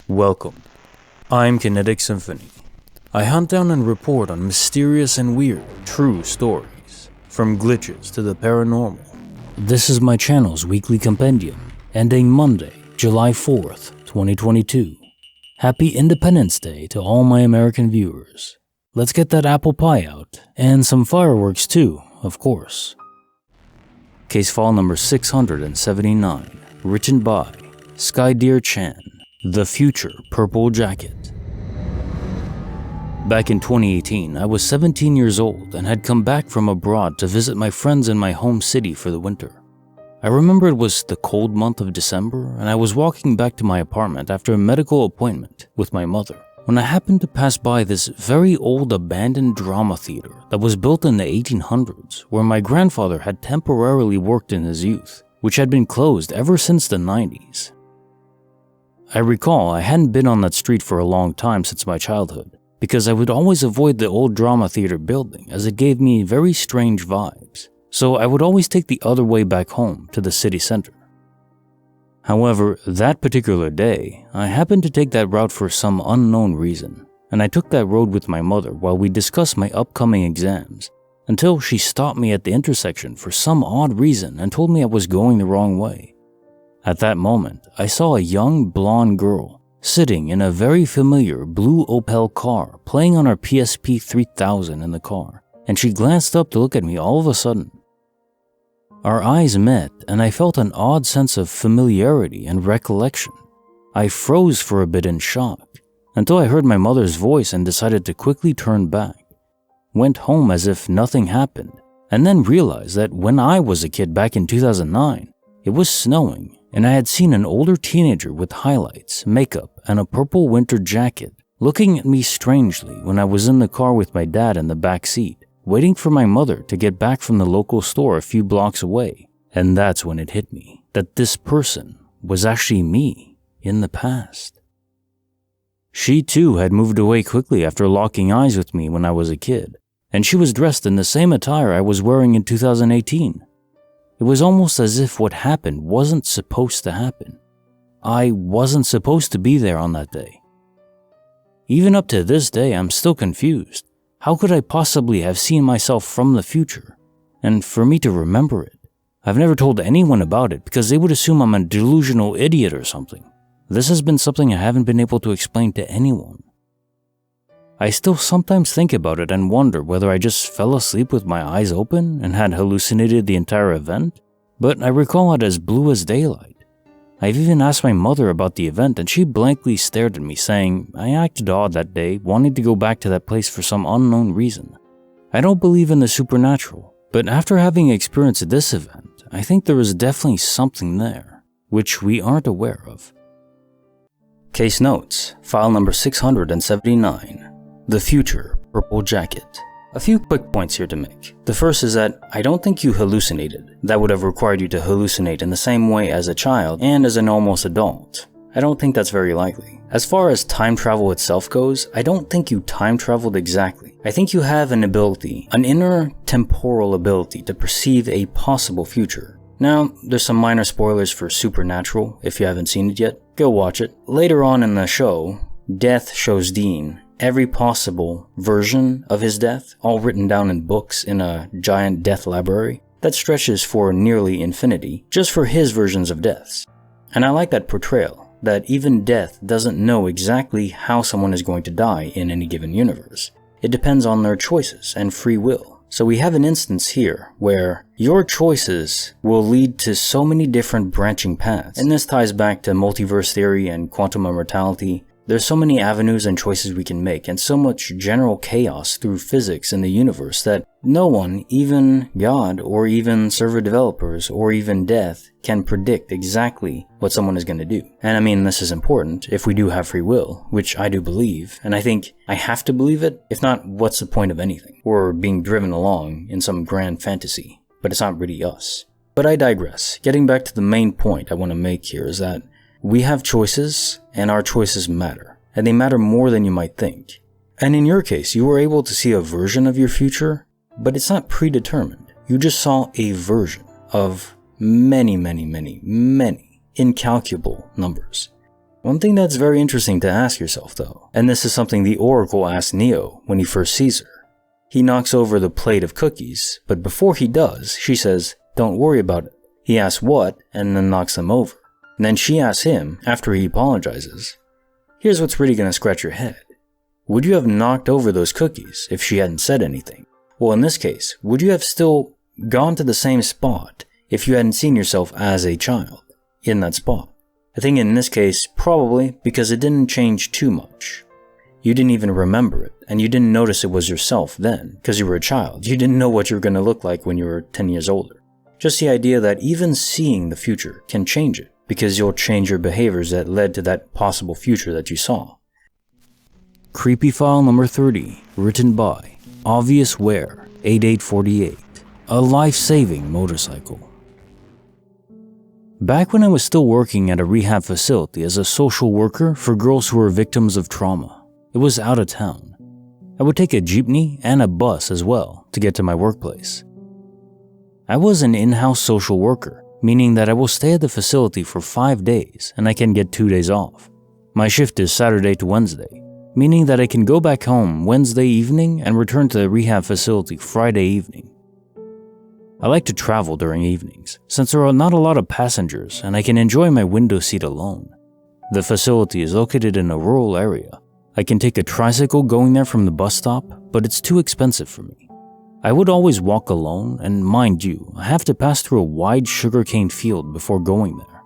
Welcome. I'm Kinetic Symphony. I hunt down and report on mysterious and weird, true stories, from glitches to the paranormal. This is my channel's weekly compendium, ending Monday, July 4th, 2022. Happy Independence Day to all my American viewers. Let's get that apple pie out, and some fireworks too, of course. Case file number 679, written by Skydeer Chan, The Future Purple Jacket. Back in 2018, I was 17 years old and had come back from abroad to visit my friends in my home city for the winter. I remember it was the cold month of December, and I was walking back to my apartment after a medical appointment with my mother, when I happened to pass by this very old abandoned drama theater that was built in the 1800s, where my grandfather had temporarily worked in his youth, which had been closed ever since the 90s. I recall I hadn't been on that street for a long time since my childhood, because I would always avoid the old drama theater building as it gave me very strange vibes, so I would always take the other way back home to the city center. However, that particular day, I happened to take that route for some unknown reason, and I took that road with my mother while we discussed my upcoming exams, until she stopped me at the intersection for some odd reason and told me I was going the wrong way. At that moment, I saw a young blonde girl sitting in a very familiar blue Opel car playing on her PSP 3000 in the car, and she glanced up to look at me all of a sudden. Our eyes met, and I felt an odd sense of familiarity and recollection. I froze for a bit in shock, until I heard my mother's voice and decided to quickly turn back. Went home as if nothing happened, and then realized that when I was a kid back in 2009, it was snowing, and I had seen an older teenager with highlights, makeup, and a purple winter jacket looking at me strangely when I was in the car with my dad in the back seat, waiting for my mother to get back from the local store a few blocks away. And that's when it hit me that this person was actually me in the past. She too had moved away quickly after locking eyes with me when I was a kid, and she was dressed in the same attire I was wearing in 2018. It was almost as if what happened wasn't supposed to happen. I wasn't supposed to be there on that day. Even up to this day, I'm still confused. How could I possibly have seen myself from the future? And for me to remember it, I've never told anyone about it because they would assume I'm a delusional idiot or something. This has been something I haven't been able to explain to anyone. I still sometimes think about it and wonder whether I just fell asleep with my eyes open and had hallucinated the entire event, but I recall it as blue as daylight. I've even asked my mother about the event, and she blankly stared at me saying I acted odd that day, wanting to go back to that place for some unknown reason. I don't believe in the supernatural, but after having experienced this event, I think there is definitely something there, which we aren't aware of. Case notes, file number 679, The Future Purple Jacket. A few quick points here to make. The first is that I don't think you hallucinated. That would have required you to hallucinate in the same way as a child and as an almost adult. I don't think that's very likely. As far as time travel itself goes, I don't think you time traveled exactly. I think you have an ability, an inner temporal ability to perceive a possible future. Now, there's some minor spoilers for Supernatural. If you haven't seen it yet, go watch it. Later on in the show, Death shows Dean every possible version of his death, all written down in books in a giant death library that stretches for nearly infinity, just for his versions of deaths. And I like that portrayal, that even death doesn't know exactly how someone is going to die in any given universe. It depends on their choices and free will. So we have an instance here where your choices will lead to so many different branching paths. And this ties back to multiverse theory and quantum immortality. There's so many avenues and choices we can make, and so much general chaos through physics in the universe that no one, even God or even server developers or even death, can predict exactly what someone is going to do. And I mean, this is important if we do have free will, which I do believe, and I think I have to believe it. If not, what's the point of anything? Or being driven along in some grand fantasy, but it's not really us. But I digress. Getting back to the main point I want to make here is that we have choices, and our choices matter, and they matter more than you might think. And in your case, you were able to see a version of your future, but it's not predetermined. You just saw a version of many incalculable numbers. One thing that's very interesting to ask yourself though, and this is something the Oracle asks Neo when he first sees her. He knocks over the plate of cookies, but before he does, she says, "Don't worry about it." He asks what, and then knocks them over. And then she asks him, after he apologizes, "Here's what's really gonna scratch your head. Would you have knocked over those cookies if she hadn't said anything? Well, in this case, would you have still gone to the same spot if you hadn't seen yourself as a child in that spot?" I think in this case, probably, because it didn't change too much. You didn't even remember it, and you didn't notice it was yourself then, because you were a child. You didn't know what you were going to look like when you were 10 years older. Just the idea that even seeing the future can change it, because you'll change your behaviors that led to that possible future that you saw. Creepy file number 30, written by Obvious Wear, 8848, a life-saving motorcycle. Back when I was still working at a rehab facility as a social worker for girls who were victims of trauma, it was out of town. I would take a jeepney and a bus as well to get to my workplace. I was an in-house social worker, meaning that I will stay at the facility for 5 days and I can get 2 days off. My shift is Saturday to Wednesday, meaning that I can go back home Wednesday evening and return to the rehab facility Friday evening. I like to travel during evenings, since there are not a lot of passengers and I can enjoy my window seat alone. The facility is located in a rural area. I can take a tricycle going there from the bus stop, but it's too expensive for me. I would always walk alone, and mind you, I have to pass through a wide sugarcane field before going there.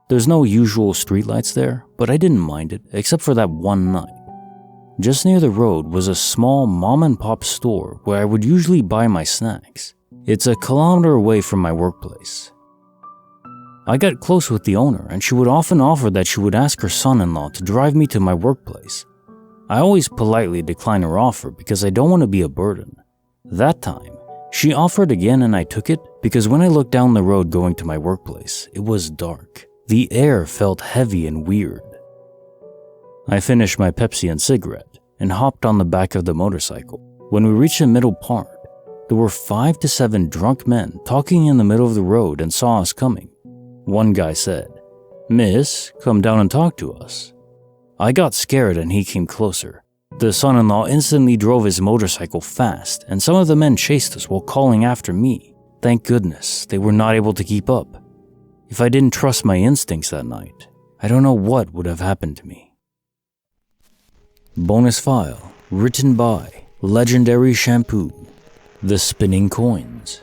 There's no usual streetlights there, but I didn't mind it, except for that one night. Just near the road was a small mom-and-pop store where I would usually buy my snacks. It's a kilometer away from my workplace. I got close with the owner, and she would often offer that she would ask her son-in-law to drive me to my workplace. I always politely decline her offer because I don't want to be a burden. That time, she offered again and I took it because when I looked down the road going to my workplace, it was dark. The air felt heavy and weird. I finished my Pepsi and cigarette and hopped on the back of the motorcycle. When we reached the middle part, there were 5 to 7 drunk men talking in the middle of the road and saw us coming. One guy said, "Miss, come down and talk to us." I got scared and he came closer. The son-in-law instantly drove his motorcycle fast and some of the men chased us while calling after me. Thank goodness they were not able to keep up. If I didn't trust my instincts that night, I don't know what would have happened to me. Bonus file, written by Legendary Shampoo, The Spinning Coins.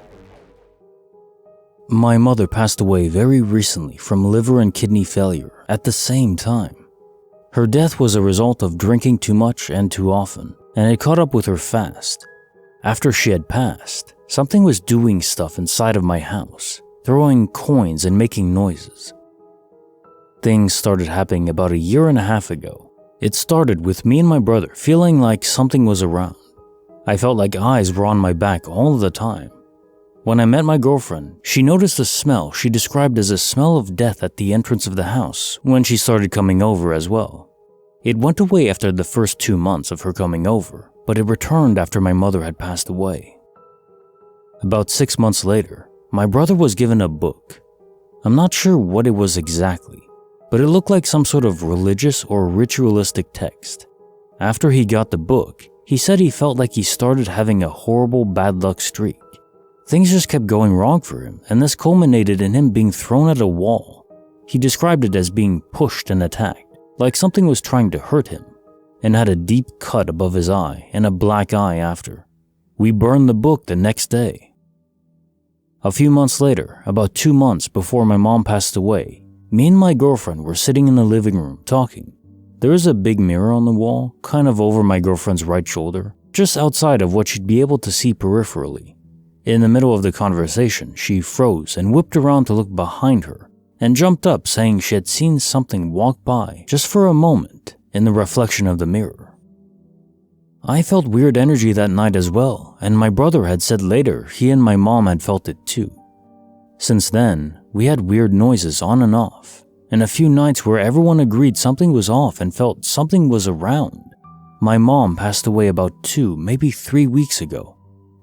My mother passed away very recently from liver and kidney failure at the same time. Her death was a result of drinking too much and too often, and it caught up with her fast. After she had passed, something was doing stuff inside of my house, throwing coins and making noises. Things started happening about a year and a half ago. It started with me and my brother feeling like something was around. I felt like eyes were on my back all the time. When I met my girlfriend, she noticed a smell she described as a smell of death at the entrance of the house when she started coming over as well. It went away after the first 2 months of her coming over, but it returned after my mother had passed away. About 6 months later, my brother was given a book. I'm not sure what it was exactly, but it looked like some sort of religious or ritualistic text. After he got the book, he said he felt like he started having a horrible bad luck streak. Things just kept going wrong for him, and this culminated in him being thrown at a wall. He described it as being pushed and attacked, like something was trying to hurt him, and had a deep cut above his eye and a black eye after. We burned the book the next day. A few months later, about 2 months before my mom passed away, me and my girlfriend were sitting in the living room talking. There is a big mirror on the wall, kind of over my girlfriend's right shoulder, just outside of what she'd be able to see peripherally. In the middle of the conversation, she froze and whipped around to look behind her and jumped up saying she had seen something walk by just for a moment in the reflection of the mirror. I felt weird energy that night as well, and my brother had said later he and my mom had felt it too. Since then, we had weird noises on and off, and a few nights where everyone agreed something was off and felt something was around. My mom passed away about 2, maybe 3 weeks ago.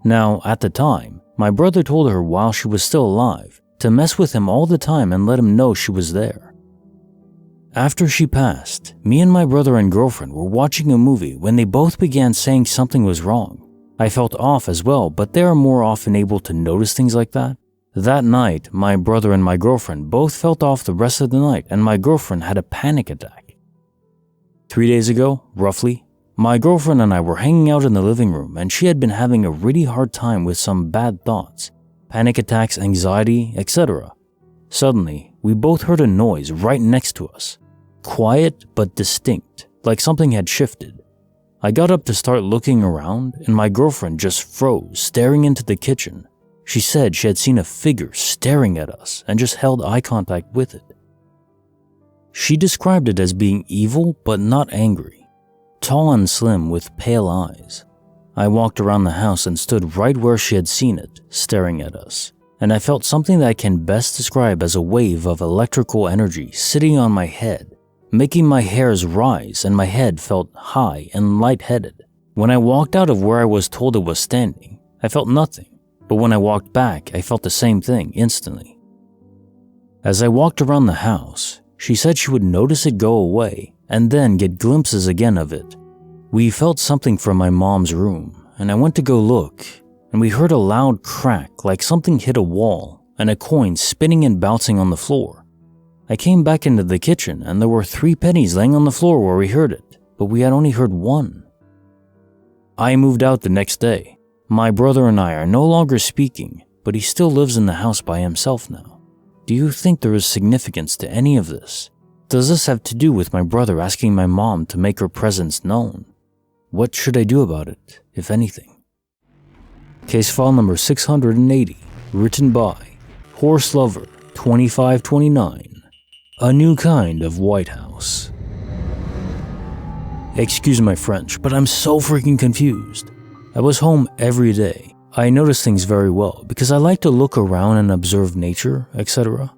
Now, at the time, my brother told her while she was still alive to mess with him all the time and let him know she was there. After she passed, me and my brother and girlfriend were watching a movie when they both began saying something was wrong. I felt off as well, but they are more often able to notice things like that. That night, my brother and my girlfriend both felt off the rest of the night, and my girlfriend had a panic attack. 3 days ago, roughly, my girlfriend and I were hanging out in the living room, and she had been having a really hard time with some bad thoughts, panic attacks, anxiety, etc. Suddenly, we both heard a noise right next to us. Quiet but distinct, like something had shifted. I got up to start looking around, and my girlfriend just froze, staring into the kitchen. She said she had seen a figure staring at us and just held eye contact with it. She described it as being evil but not angry, tall and slim with pale eyes. I walked around the house and stood right where she had seen it, staring at us, and I felt something that I can best describe as a wave of electrical energy sitting on my head, making my hairs rise, and my head felt high and lightheaded. When I walked out of where I was told it was standing, I felt nothing, but when I walked back, I felt the same thing instantly. As I walked around the house, she said she would notice it go away and then get glimpses again of it. We felt something from my mom's room, and I went to go look, and we heard a loud crack like something hit a wall and a coin spinning and bouncing on the floor. I came back into the kitchen and there were 3 pennies laying on the floor where we heard it, but we had only heard 1. I moved out the next day. My brother and I are no longer speaking, but he still lives in the house by himself now. Do you think there is significance to any of this? Does this have to do with my brother asking my mom to make her presence known? What should I do about it, if anything? Case file number 680, written by Horse Lover 2529. A new kind of White House. Excuse my French, but I'm so freaking confused. I was home every day. I notice things very well because I like to look around and observe nature, etc.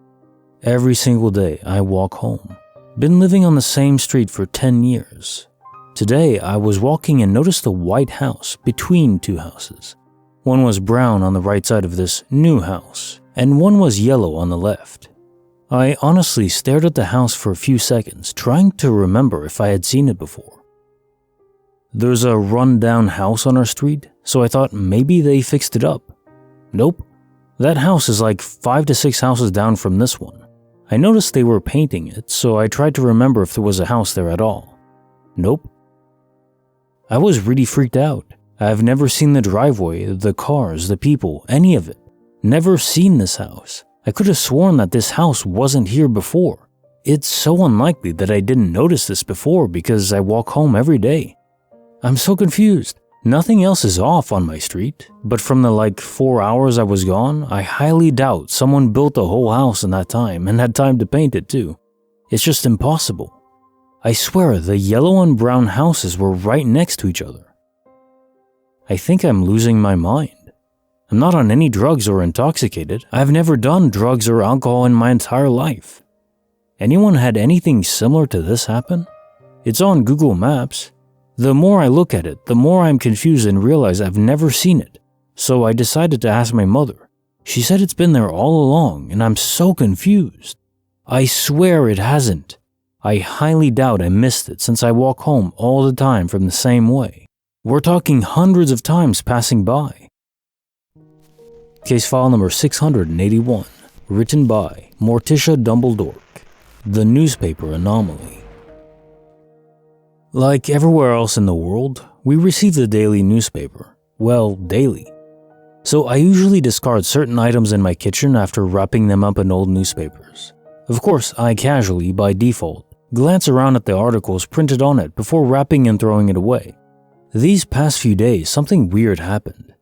Every single day I walk home. Been living on the same street for 10 years. Today I was walking and noticed a white house between 2 houses. One was brown on the right side of this new house, and one was yellow on the left. I honestly stared at the house for a few seconds, trying to remember if I had seen it before. There's a run-down house on our street, so I thought maybe they fixed it up. Nope. That house is like 5 to 6 houses down from this one. I noticed they were painting it, so I tried to remember if there was a house there at all. Nope. I was really freaked out. I've never seen the driveway, the cars, the people, any of it. Never seen this house. I could have sworn that this house wasn't here before. It's so unlikely that I didn't notice this before because I walk home every day. I'm so confused. Nothing else is off on my street, but from the 4 hours I was gone, I highly doubt someone built a whole house in that time and had time to paint it too. It's just impossible. I swear the yellow and brown houses were right next to each other. I think I'm losing my mind. I'm not on any drugs or intoxicated. I've never done drugs or alcohol in my entire life. Anyone had anything similar to this happen? It's on Google Maps. The more I look at it, the more I'm confused and realize I've never seen it. So I decided to ask my mother. She said it's been there all along, and I'm so confused. I swear it hasn't. I highly doubt I missed it since I walk home all the time from the same way. We're talking hundreds of times passing by. Case file number 681, written by Morticia Dumbledore, the newspaper Anomaly. Like everywhere else in the world, we receive the daily newspaper. Well, daily. So I usually discard certain items in my kitchen after wrapping them up in old newspapers. Of course, I casually, by default, glance around at the articles printed on it before wrapping and throwing it away. These past few days, something weird happened.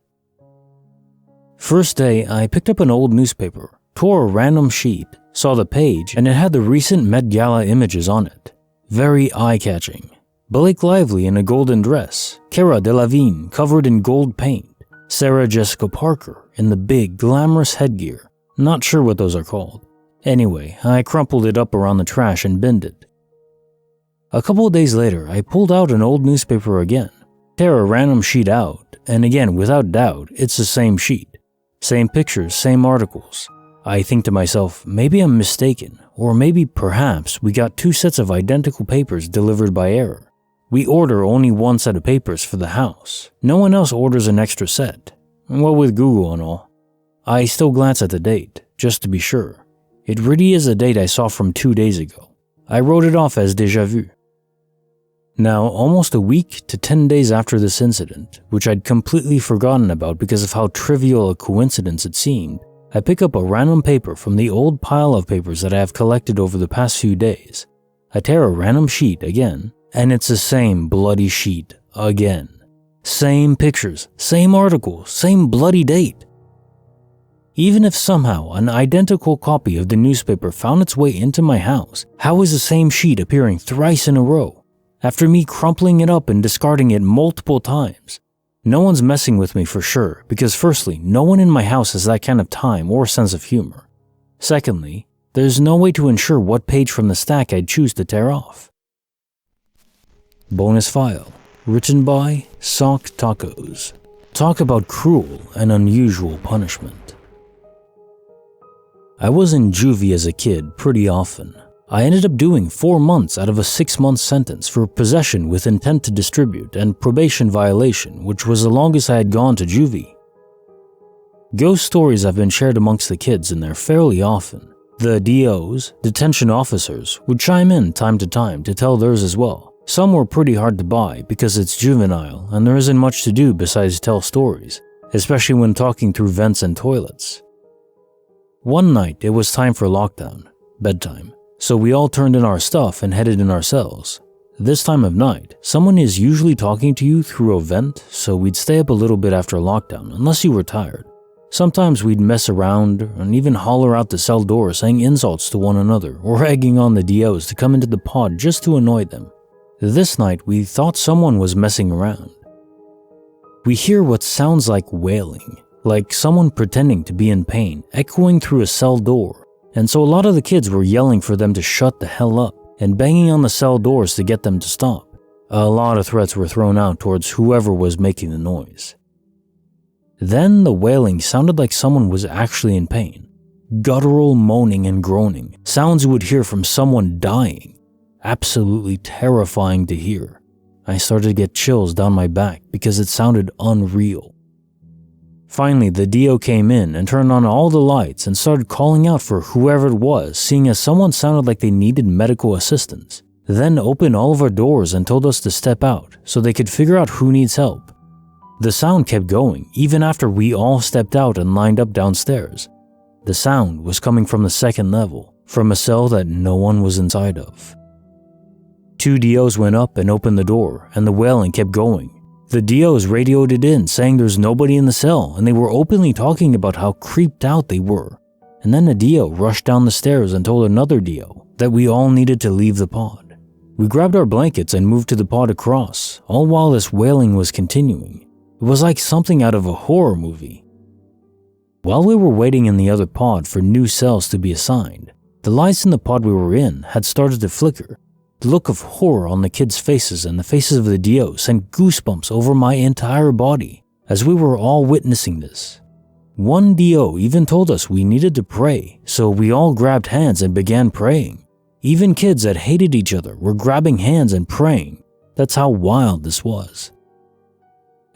First day, I picked up an old newspaper, tore a random sheet, saw the page, and it had the recent Met Gala images on it. Very eye-catching. Blake Lively in a golden dress, Cara Delevingne covered in gold paint, Sarah Jessica Parker in the big, glamorous headgear. Not sure what those are called. Anyway, I crumpled it up around the trash and binned it. A couple of days later, I pulled out an old newspaper again, tear a random sheet out, and again, without doubt, it's the same sheet. Same pictures, same articles. I think to myself, maybe I'm mistaken. or maybe perhaps we got 2 sets of identical papers delivered by error. We order only 1 set of papers for the house. No one else orders an extra set. Well, with Google and all. I still glance at the date, just to be sure. It really is a date I saw from 2 days ago. I wrote it off as déjà vu. Now, almost a week to 10 days after this incident, which I'd completely forgotten about because of how trivial a coincidence it seemed, I pick up a random paper from the old pile of papers that I have collected over the past few days. I tear a random sheet again, and it's the same bloody sheet again. Same pictures, same article, same bloody date. Even if somehow an identical copy of the newspaper found its way into my house, how is the same sheet appearing thrice in a row? After me crumpling it up and discarding it multiple times. No one's messing with me for sure, because firstly, no one in my house has that kind of time or sense of humor. Secondly, there's no way to ensure what page from the stack I'd choose to tear off. Bonus file, written by Sock Tacos. Talk about cruel and unusual punishment. I was in juvie as a kid pretty often. I ended up doing 4 months out of a 6-month sentence for possession with intent to distribute and probation violation, which was the longest I had gone to juvie. Ghost stories have been shared amongst the kids in there fairly often. The DOs, detention officers, would chime in time to time to tell theirs as well. Some were pretty hard to buy because it's juvenile and there isn't much to do besides tell stories, especially when talking through vents and toilets. One night it was time for lockdown, bedtime. So we all turned in our stuff and headed in our cells. This time of night, someone is usually talking to you through a vent, so we'd stay up a little bit after lockdown unless you were tired. Sometimes we'd mess around and even holler out the cell door saying insults to one another or egging on the DOs to come into the pod just to annoy them. This night we thought someone was messing around. We hear what sounds like wailing, like someone pretending to be in pain, echoing through a cell door. And so a lot of the kids were yelling for them to shut the hell up and banging on the cell doors to get them to stop. A lot of threats were thrown out towards whoever was making the noise. Then the wailing sounded like someone was actually in pain. Guttural moaning and groaning, sounds you would hear from someone dying. Absolutely terrifying to hear. I started to get chills down my back because it sounded unreal. Finally, the DO came in and turned on all the lights and started calling out for whoever it was, seeing as someone sounded like they needed medical assistance. Then opened all of our doors and told us to step out so they could figure out who needs help. The sound kept going even after we all stepped out and lined up downstairs. The sound was coming from the 2nd level, from a cell that no one was inside of. 2 DOs went up and opened the door, and the wailing kept going. The DOs radioed it in, saying there's nobody in the cell, and they were openly talking about how creeped out they were. And then a DO rushed down the stairs and told another DO that we all needed to leave the pod. We grabbed our blankets and moved to the pod across, all while this wailing was continuing. It was like something out of a horror movie. While we were waiting in the other pod for new cells to be assigned, the lights in the pod we were in had started to flicker. The look of horror on the kids' faces and the faces of the DOs sent goosebumps over my entire body as we were all witnessing this. One DO even told us we needed to pray, so we all grabbed hands and began praying. Even kids that hated each other were grabbing hands and praying. That's how wild this was.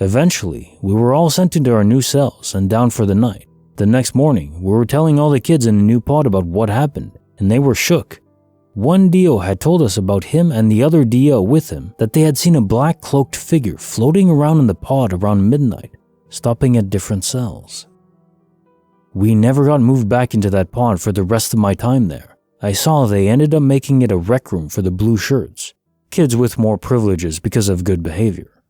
Eventually, we were all sent into our new cells and down for the night. The next morning, we were telling all the kids in the new pod about what happened, and they were shook. One DO had told us about him and the other DO with him that they had seen a black cloaked figure floating around in the pod around midnight, stopping at different cells. We never got moved back into that pod for the rest of my time there. I saw they ended up making it a rec room for the blue shirts, kids with more privileges because of good behavior.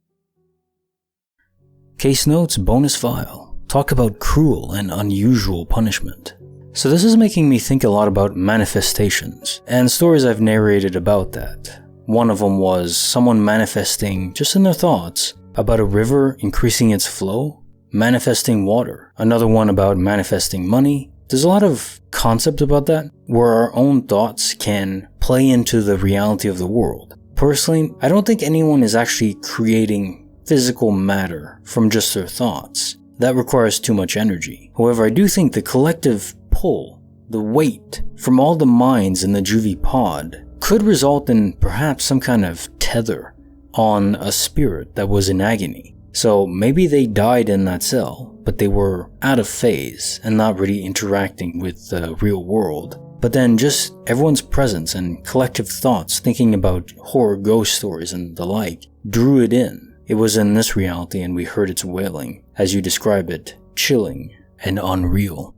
Case notes bonus file. Talk about cruel and unusual punishment. So this is making me think a lot about manifestations and stories I've narrated about that. One of them was someone manifesting just in their thoughts about a river increasing its flow, manifesting water. Another one about manifesting money. There's a lot of concept about that where our own thoughts can play into the reality of the world. Personally, I don't think anyone is actually creating physical matter from just their thoughts. That requires too much energy. However, I do think the collective pull the weight from all the minds in the juvie pod could result in perhaps some kind of tether on a spirit that was in agony. So maybe they died in that cell, but they were out of phase and not really interacting with the real world. But then just everyone's presence and collective thoughts thinking about horror ghost stories and the like drew it in. It was in this reality and we heard its wailing, as you describe it, chilling and unreal.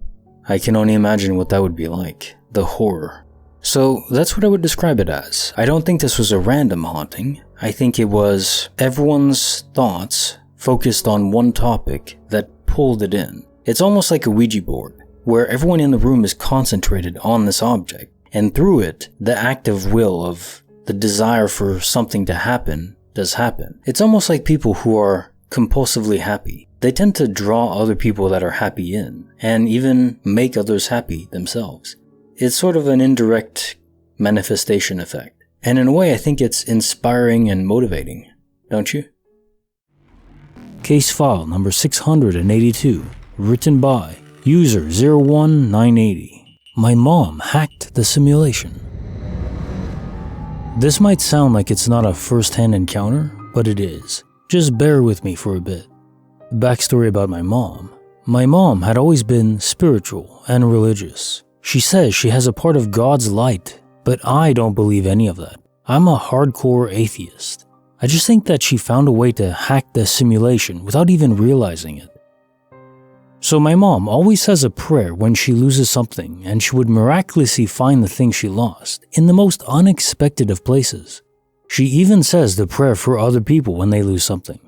I can only imagine what that would be like, the horror. So that's what I would describe it as. I don't think this was a random haunting. I think it was everyone's thoughts focused on one topic that pulled it in. It's almost like a Ouija board, where everyone in the room is concentrated on this object, and through it, the active will of the desire for something to happen does happen. It's almost like people who are compulsively happy. They tend to draw other people that are happy in, and even make others happy themselves. It's sort of an indirect manifestation effect. And in a way, I think it's inspiring and motivating, don't you? Case file number 682, written by user 01980. My mom hacked the simulation. This might sound like it's not a first-hand encounter, but it is. Just bear with me for a bit. Backstory about my mom. My mom had always been spiritual and religious. She says she has a part of God's light, but I don't believe any of that. I'm a hardcore atheist. I just think that she found a way to hack the simulation without even realizing it. So my mom always says a prayer when she loses something, and she would miraculously find the thing she lost in the most unexpected of places. She even says the prayer for other people when they lose something.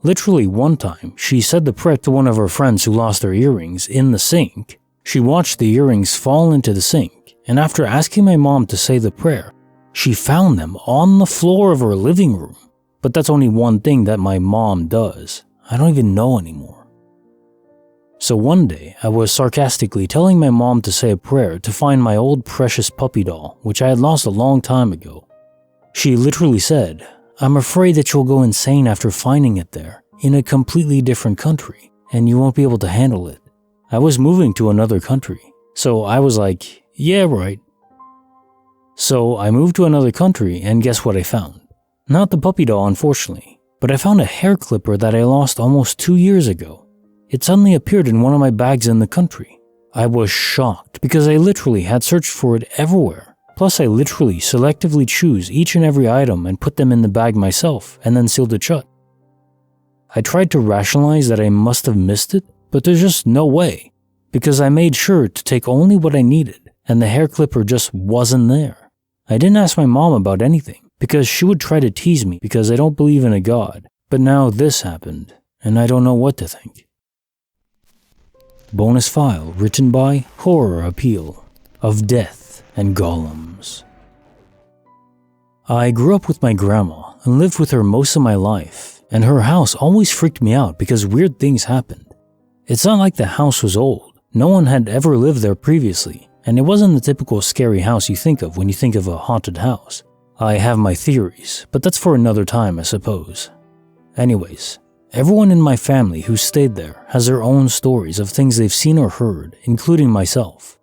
Literally one time, she said the prayer to one of her friends who lost their earrings in the sink. She watched the earrings fall into the sink, and after asking my mom to say the prayer, she found them on the floor of her living room. But that's only one thing that my mom does. I don't even know anymore. So one day, I was sarcastically telling my mom to say a prayer to find my old precious puppy doll, which I had lost a long time ago. She literally said, "I'm afraid that you'll go insane after finding it there, in a completely different country, and you won't be able to handle it." I was moving to another country, so I was like, yeah, right. So I moved to another country, and guess what I found? Not the puppy doll, unfortunately, but I found a hair clipper that I lost almost 2 years ago. It suddenly appeared in one of my bags in the country. I was shocked because I literally had searched for it everywhere. Plus, I literally selectively choose each and every item and put them in the bag myself and then sealed it shut. I tried to rationalize that I must have missed it, but there's just no way, because I made sure to take only what I needed and the hair clipper just wasn't there. I didn't ask my mom about anything, because she would try to tease me because I don't believe in a god, but now this happened, and I don't know what to think. Bonus file written by Horror Appeal of Death and Gollums. I grew up with my grandma and lived with her most of my life, and her house always freaked me out because weird things happened. It's not like the house was old. No one had ever lived there previously, and it wasn't the typical scary house you think of when you think of a haunted house. I have my theories, but that's for another time, I suppose. Anyways, everyone in my family who stayed there has their own stories of things they've seen or heard, including myself.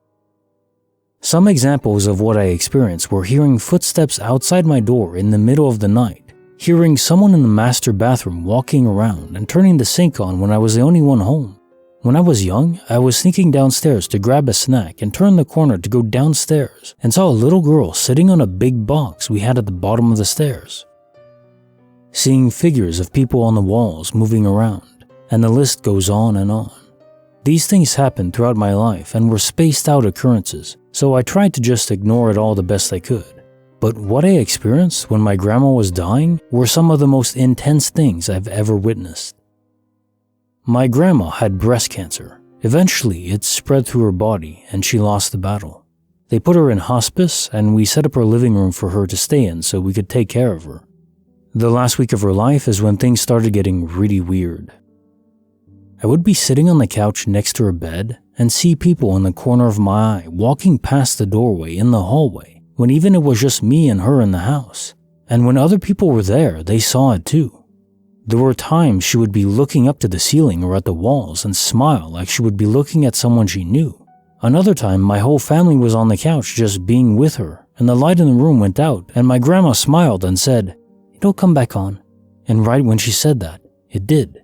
Some examples of what I experienced were hearing footsteps outside my door in the middle of the night, hearing someone in the master bathroom walking around and turning the sink on when I was the only one home. When I was young, I was sneaking downstairs to grab a snack and turned the corner to go downstairs and saw a little girl sitting on a big box we had at the bottom of the stairs. Seeing figures of people on the walls moving around, and the list goes on and on. These things happened throughout my life and were spaced out occurrences, so I tried to just ignore it all the best I could. But what I experienced when my grandma was dying were some of the most intense things I've ever witnessed. My grandma had breast cancer. Eventually, it spread through her body and she lost the battle. They put her in hospice and we set up her living room for her to stay in so we could take care of her. The last week of her life is when things started getting really weird. I would be sitting on the couch next to her bed and see people in the corner of my eye walking past the doorway in the hallway when even it was just me and her in the house. And when other people were there, they saw it too. There were times she would be looking up to the ceiling or at the walls and smile like she would be looking at someone she knew. Another time, my whole family was on the couch just being with her, and the light in the room went out, and my grandma smiled and said, "It'll come back on." And right when she said that, it did.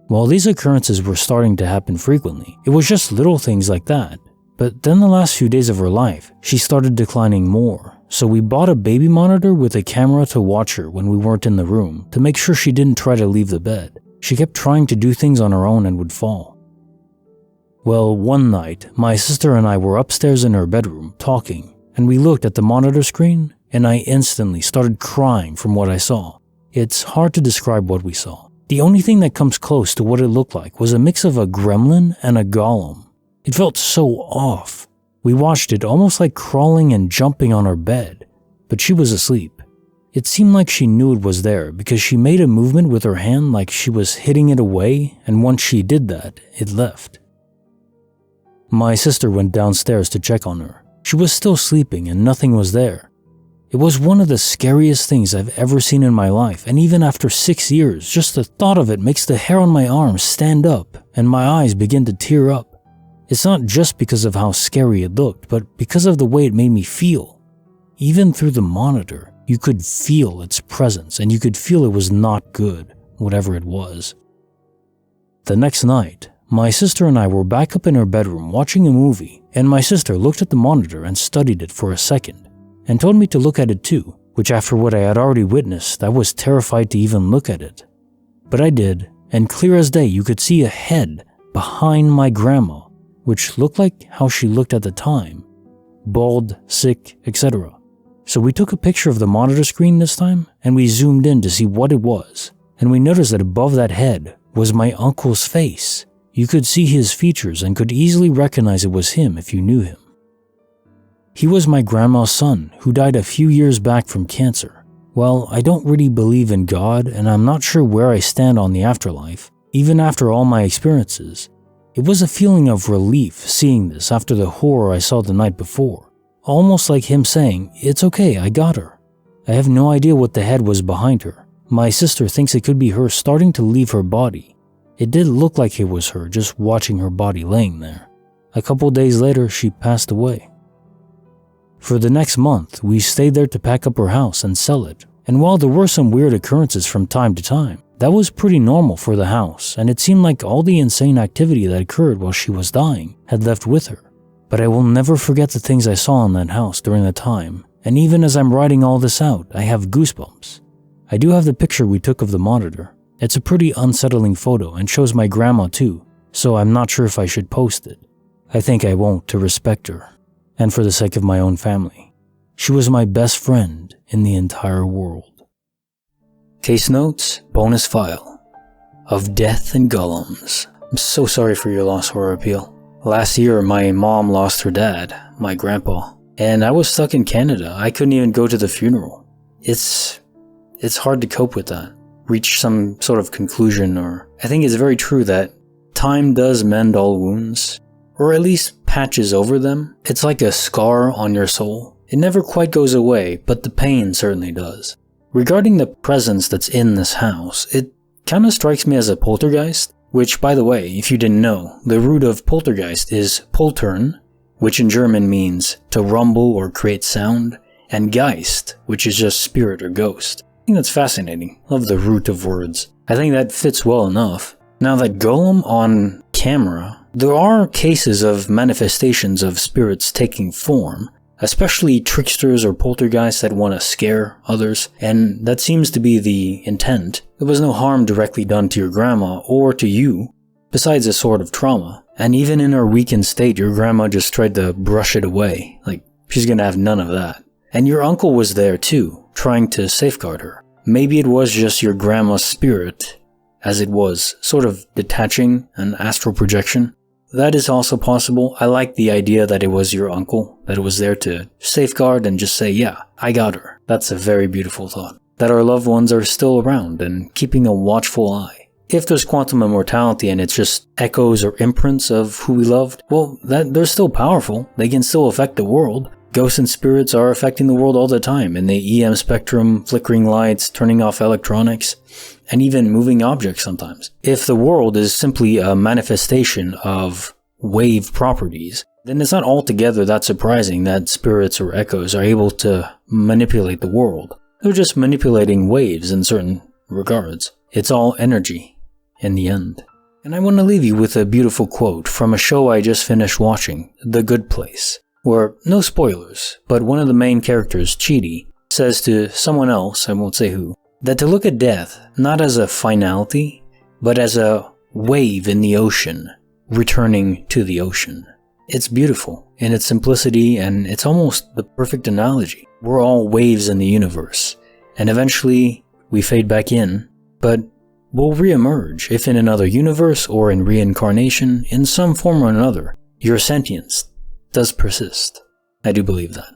While these occurrences were starting to happen frequently, it was just little things like that. But then the last few days of her life, she started declining more. So we bought a baby monitor with a camera to watch her when we weren't in the room to make sure she didn't try to leave the bed. She kept trying to do things on her own and would fall. Well, one night, my sister and I were upstairs in her bedroom talking, and we looked at the monitor screen, and I instantly started crying from what I saw. It's hard to describe what we saw. The only thing that comes close to what it looked like was a mix of a gremlin and a golem. It felt so off. We watched it almost like crawling and jumping on her bed, but she was asleep. It seemed like she knew it was there because she made a movement with her hand like she was hitting it away, and once she did that, it left. My sister went downstairs to check on her. She was still sleeping and nothing was there. It was one of the scariest things I've ever seen in my life, and even after 6 years, just the thought of it makes the hair on my arms stand up and my eyes begin to tear up. It's not just because of how scary it looked, but because of the way it made me feel. Even through the monitor, you could feel its presence and you could feel it was not good, whatever it was. The next night, my sister and I were back up in her bedroom watching a movie, and my sister looked at the monitor and studied it for a second, and told me to look at it too, which after what I had already witnessed, I was terrified to even look at it. But I did, and clear as day you could see a head behind my grandma, which looked like how she looked at the time, bald, sick, etc. So we took a picture of the monitor screen this time, and we zoomed in to see what it was, and we noticed that above that head was my uncle's face. You could see his features and could easily recognize it was him if you knew him. He was my grandma's son, who died a few years back from cancer. Well, I don't really believe in God, and I'm not sure where I stand on the afterlife, even after all my experiences. It was a feeling of relief seeing this after the horror I saw the night before. Almost like him saying, "It's okay, I got her." I have no idea what the head was behind her. My sister thinks it could be her starting to leave her body. It did look like it was her just watching her body laying there. A couple days later, she passed away. For the next month, we stayed there to pack up her house and sell it, and while there were some weird occurrences from time to time, that was pretty normal for the house, and it seemed like all the insane activity that occurred while she was dying had left with her. But I will never forget the things I saw in that house during the time, and even as I'm writing all this out, I have goosebumps. I do have the picture we took of the monitor. It's a pretty unsettling photo and shows my grandma too, so I'm not sure if I should post it. I think I won't to respect her, and for the sake of my own family. She was my best friend in the entire world. Case notes, bonus file of Death and Gollums. I'm so sorry for your loss, Horror Appeal. Last year, my mom lost her dad, my grandpa, and I was stuck in Canada. I couldn't even go to the funeral. It's hard to cope with that. Reach some sort of conclusion, or I think it's very true that time does mend all wounds, or at least patches over them. It's like a scar on your soul. It never quite goes away, but the pain certainly does. Regarding the presence that's in this house, it kind of strikes me as a poltergeist, which, by the way, if you didn't know, the root of poltergeist is poltern, which in German means to rumble or create sound, and Geist, which is just spirit or ghost. I think that's fascinating. Love the root of words. I think that fits well enough. Now that Gollum on camera, there are cases of manifestations of spirits taking form, especially tricksters or poltergeists that want to scare others, and that seems to be the intent. There was no harm directly done to your grandma or to you, besides a sort of trauma. And even in her weakened state, your grandma just tried to brush it away. Like, she's gonna have none of that. And your uncle was there too, trying to safeguard her. Maybe it was just your grandma's spirit, as it was sort of detaching, an astral projection. That is also possible. I like the idea that it was your uncle, that it was there to safeguard and just say, yeah, I got her. That's a very beautiful thought. That our loved ones are still around and keeping a watchful eye. If there's quantum immortality and it's just echoes or imprints of who we loved, well, they're still powerful. They can still affect the world. Ghosts and spirits are affecting the world all the time in the EM spectrum, flickering lights, turning off electronics, and even moving objects sometimes. If the world is simply a manifestation of wave properties, then it's not altogether that surprising that spirits or echoes are able to manipulate the world. They're just manipulating waves in certain regards. It's all energy in the end. And I want to leave you with a beautiful quote from a show I just finished watching, The Good Place, where, no spoilers, but one of the main characters, Chidi, says to someone else, I won't say who, that to look at death not as a finality, but as a wave in the ocean, returning to the ocean. It's beautiful in its simplicity, and it's almost the perfect analogy. We're all waves in the universe, and eventually we fade back in, but we'll re-emerge, if in another universe or in reincarnation, in some form or another. Your sentience does persist. I do believe that.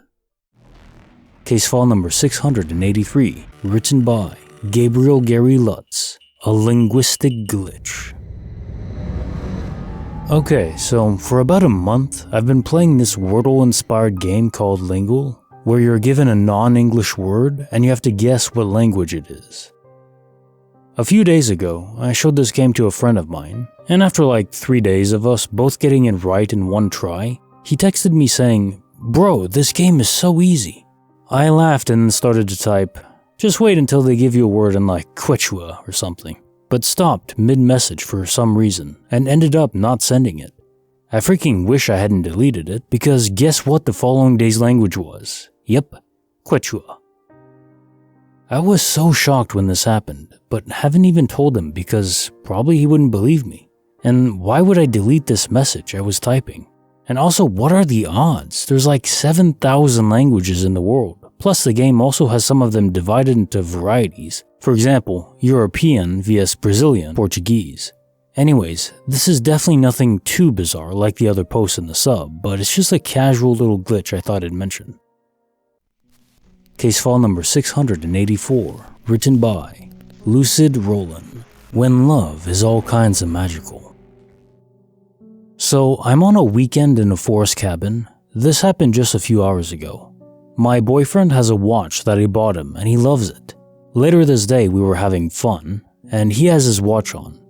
Case file number 683, written by Gabriel Gary Lutz, a linguistic glitch. Okay, so for about a month, I've been playing this Wordle-inspired game called Lingual, where you're given a non-English word and you have to guess what language it is. A few days ago, I showed this game to a friend of mine, and after like 3 days of us both getting it right in one try, he texted me saying, "Bro, this game is so easy." I laughed and started to type, "Just wait until they give you a word in like Quechua or something," but stopped mid-message for some reason and ended up not sending it. I freaking wish I hadn't deleted it, because guess what the following day's language was? Yep, Quechua. I was so shocked when this happened, but haven't even told him because probably he wouldn't believe me. And why would I delete this message I was typing? And also, what are the odds? There's like 7,000 languages in the world. Plus, the game also has some of them divided into varieties. For example, European vs Brazilian Portuguese. Anyways, this is definitely nothing too bizarre like the other posts in the sub, but it's just a casual little glitch I thought I'd mention. Case file number 684, written by Lucid Roland, When Love is All Kinds of Magical. So, I'm on a weekend in a forest cabin. This happened just a few hours ago. My boyfriend has a watch that I bought him and he loves it. Later this day we were having fun, and he has his watch on.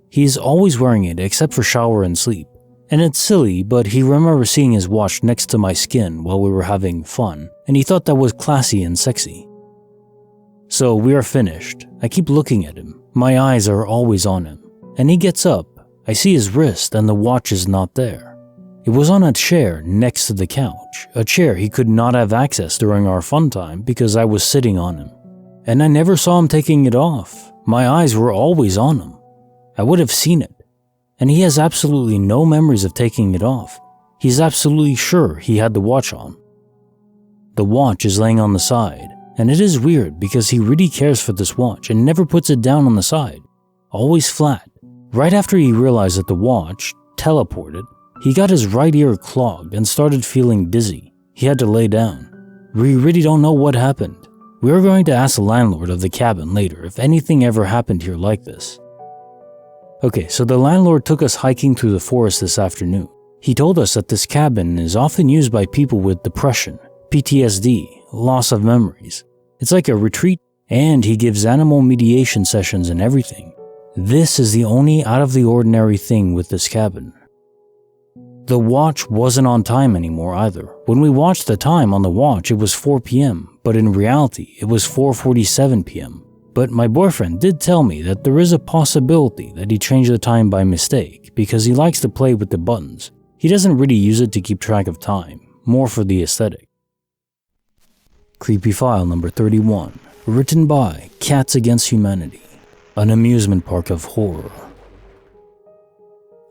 He's always wearing it except for shower and sleep. And it's silly, but he remembers seeing his watch next to my skin while we were having fun, and he thought that was classy and sexy. So we are finished. I keep looking at him. My eyes are always on him. And he gets up. I see his wrist and the watch is not there. It was on a chair next to the couch, a chair he could not have access during our fun time because I was sitting on him. And I never saw him taking it off. My eyes were always on him. I would have seen it. And he has absolutely no memories of taking it off. He's absolutely sure he had the watch on. The watch is laying on the side, and it is weird because he really cares for this watch and never puts it down on the side. Always flat. Right after he realized that the watch teleported, he got his right ear clogged and started feeling dizzy. He had to lay down. We really don't know what happened. We are going to ask the landlord of the cabin later if anything ever happened here like this. Okay, so the landlord took us hiking through the forest this afternoon. He told us that this cabin is often used by people with depression, PTSD, loss of memories. It's like a retreat, and he gives animal mediation sessions and everything. This is the only out of the ordinary thing with this cabin. The watch wasn't on time anymore either. When we watched the time on the watch, it was 4 p.m., but in reality, it was 4:47 p.m. But my boyfriend did tell me that there is a possibility that he changed the time by mistake because he likes to play with the buttons. He doesn't really use it to keep track of time, more for the aesthetic. Creepy file number 31, written by Cats Against Humanity, an amusement park of horror.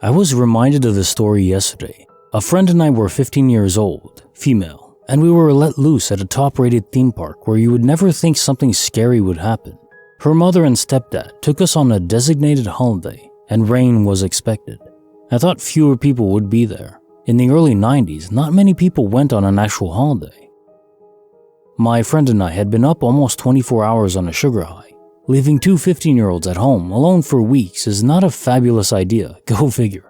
I was reminded of this story yesterday. A friend and I were 15 years old, female, and we were let loose at a top-rated theme park where you would never think something scary would happen. Her mother and stepdad took us on a designated holiday, and rain was expected. I thought fewer people would be there. In the early 90s, not many people went on an actual holiday. My friend and I had been up almost 24 hours on a sugar high. Leaving two 15-year-olds at home alone for weeks is not a fabulous idea, go figure.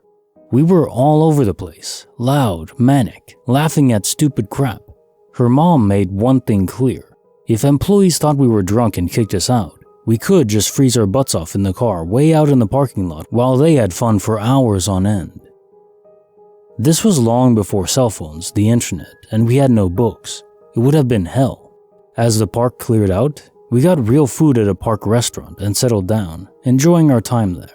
We were all over the place, loud, manic, laughing at stupid crap. Her mom made one thing clear. If employees thought we were drunk and kicked us out, we could just freeze our butts off in the car way out in the parking lot while they had fun for hours on end. This was long before cell phones, the internet, and we had no books. It would have been hell. As the park cleared out, we got real food at a park restaurant and settled down, enjoying our time there.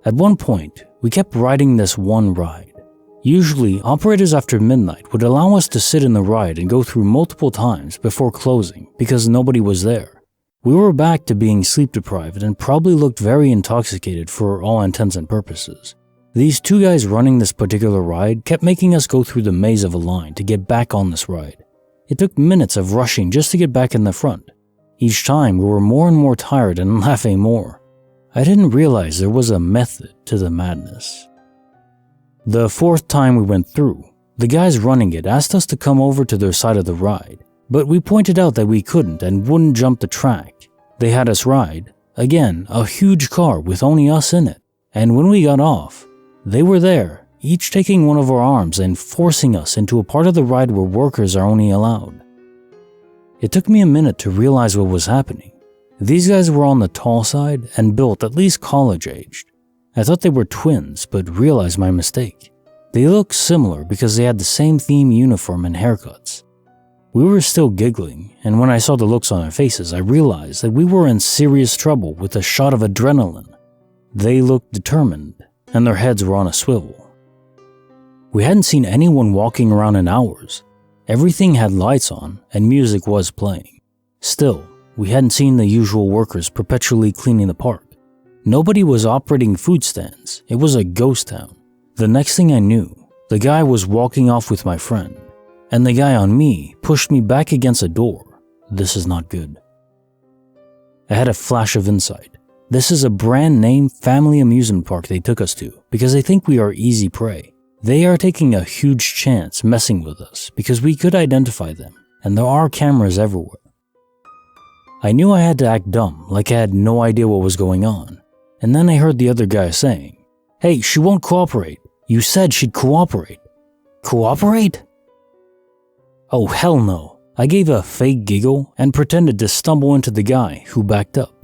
At one point, we kept riding this one ride. Usually, operators after midnight would allow us to sit in the ride and go through multiple times before closing because nobody was there. We were back to being sleep deprived and probably looked very intoxicated for all intents and purposes. These two guys running this particular ride kept making us go through the maze of a line to get back on this ride. It took minutes of rushing just to get back in the front. Each time we were more and more tired and laughing more. I didn't realize there was a method to the madness. The fourth time we went through, the guys running it asked us to come over to their side of the ride, but we pointed out that we couldn't and wouldn't jump the track. They had us ride, again, a huge car with only us in it, and when we got off, they were there, each taking one of our arms and forcing us into a part of the ride where workers are only allowed. It took me a minute to realize what was happening. These guys were on the tall side and built at least college-aged. I thought they were twins, but realized my mistake. They looked similar because they had the same theme uniform and haircuts. We were still giggling, and when I saw the looks on their faces, I realized that we were in serious trouble with a shot of adrenaline. They looked determined, and their heads were on a swivel. We hadn't seen anyone walking around in hours. Everything had lights on, and music was playing. Still, we hadn't seen the usual workers perpetually cleaning the park. Nobody was operating food stands. It was a ghost town. The next thing I knew, the guy was walking off with my friend, and the guy on me pushed me back against a door. This is not good. I had a flash of insight. This is a brand name family amusement park they took us to because they think we are easy prey. They are taking a huge chance messing with us because we could identify them, and there are cameras everywhere. I knew I had to act dumb, like I had no idea what was going on, and then I heard the other guy saying, "Hey, she won't cooperate. You said she'd cooperate." Cooperate? Oh, hell no. I gave a fake giggle and pretended to stumble into the guy who backed up.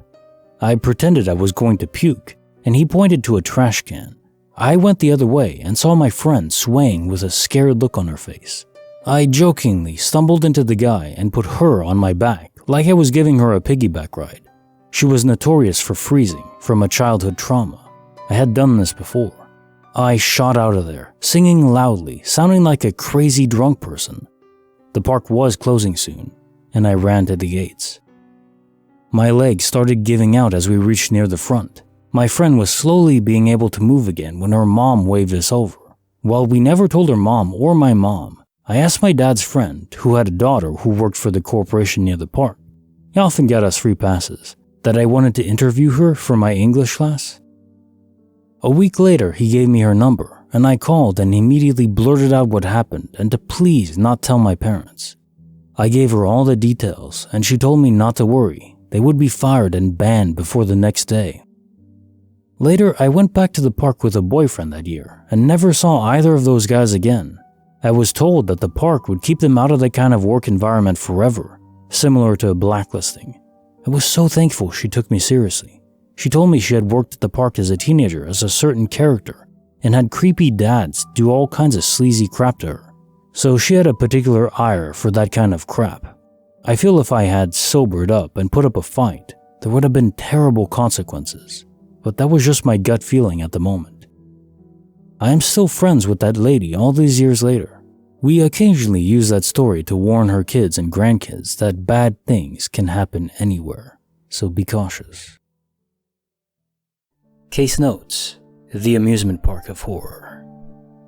I pretended I was going to puke, and he pointed to a trash can. I went the other way and saw my friend swaying with a scared look on her face. I jokingly stumbled into the guy and put her on my back like I was giving her a piggyback ride. She was notorious for freezing from a childhood trauma. I had done this before. I shot out of there, singing loudly, sounding like a crazy drunk person. The park was closing soon, and I ran to the gates. My legs started giving out as we reached near the front. My friend was slowly being able to move again when her mom waved us over. While we never told her mom or my mom, I asked my dad's friend, who had a daughter who worked for the corporation near the park. He often got us free passes, that I wanted to interview her for my English class. A week later, he gave me her number, and I called and immediately blurted out what happened and to please not tell my parents. I gave her all the details, and she told me not to worry. They would be fired and banned before the next day. Later, I went back to the park with a boyfriend that year and never saw either of those guys again. I was told that the park would keep them out of that kind of work environment forever, similar to blacklisting. I was so thankful she took me seriously. She told me she had worked at the park as a teenager as a certain character and had creepy dads do all kinds of sleazy crap to her. So she had a particular ire for that kind of crap. I feel if I had sobered up and put up a fight, there would have been terrible consequences, but that was just my gut feeling at the moment. I am still friends with that lady all these years later. We occasionally use that story to warn her kids and grandkids that bad things can happen anywhere, so be cautious. Case notes: the amusement park of horror.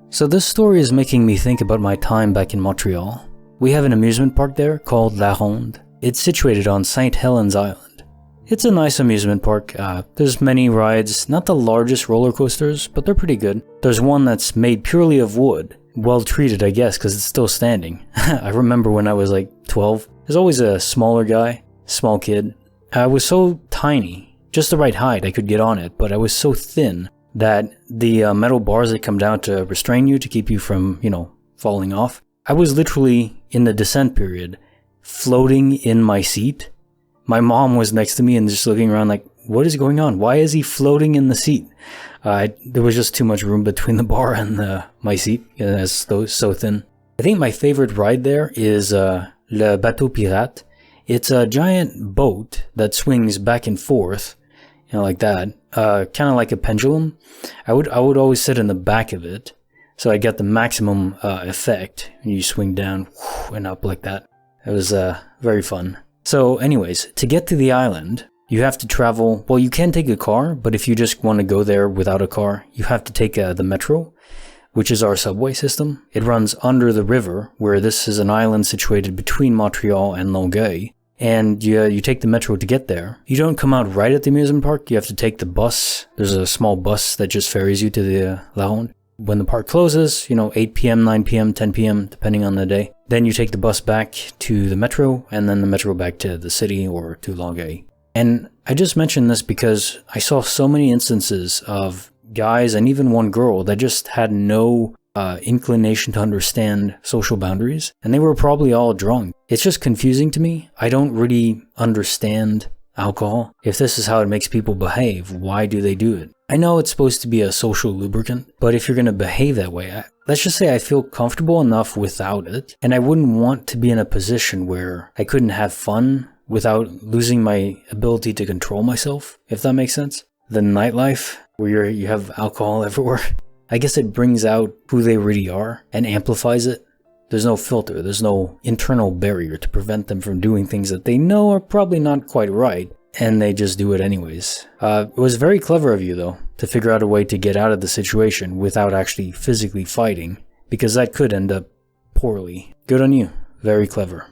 So this story is making me think about my time back in Montreal. We have an amusement park there called La Ronde. It's situated on St. Helens Island. It's a nice amusement park. There's many rides, not the largest roller coasters, but they're pretty good. There's one that's made purely of wood. Well treated, I guess, because it's still standing. I remember when I was like 12. There's always a smaller guy, small kid. I was so tiny, just the right height I could get on it, but I was so thin that the metal bars that come down to restrain you to keep you from, falling off. I was literally, in the descent period, floating in my seat. My mom was next to me and just looking around like, what is going on? Why is he floating in the seat? There was just too much room between the bar and my seat. It's so thin. I think my favorite ride there is Le Bateau Pirate. It's a giant boat that swings back and forth, like that, kind of like a pendulum. I would always sit in the back of it, so I get the maximum effect. You swing down and up like that. It was very fun. So anyways, to get to the island, you have to travel. Well, you can take a car, but if you just want to go there without a car, you have to take the metro, which is our subway system. It runs under the river, where this is an island situated between Montreal and Longueuil. And you take the metro to get there. You don't come out right at the amusement park. You have to take the bus. There's a small bus that just ferries you to the La Ronde. When the park closes, 8 p.m., 9 p.m., 10 p.m., depending on the day, then you take the bus back to the metro, and then the metro back to the city or to Longueuil. And I just mentioned this because I saw so many instances of guys and even one girl that just had no inclination to understand social boundaries, and they were probably all drunk. It's just confusing to me. I don't really understand alcohol. If this is how it makes people behave, why do they do it? I know it's supposed to be a social lubricant, but if you're going to behave that way, let's just say I feel comfortable enough without it, and I wouldn't want to be in a position where I couldn't have fun without losing my ability to control myself, if that makes sense. The nightlife, where you have alcohol everywhere, I guess it brings out who they really are and amplifies it. There's no filter, there's no internal barrier to prevent them from doing things that they know are probably not quite right, and they just do it anyways. It was very clever of you, though, to figure out a way to get out of the situation without actually physically fighting, because that could end up poorly. Good on you. Very clever.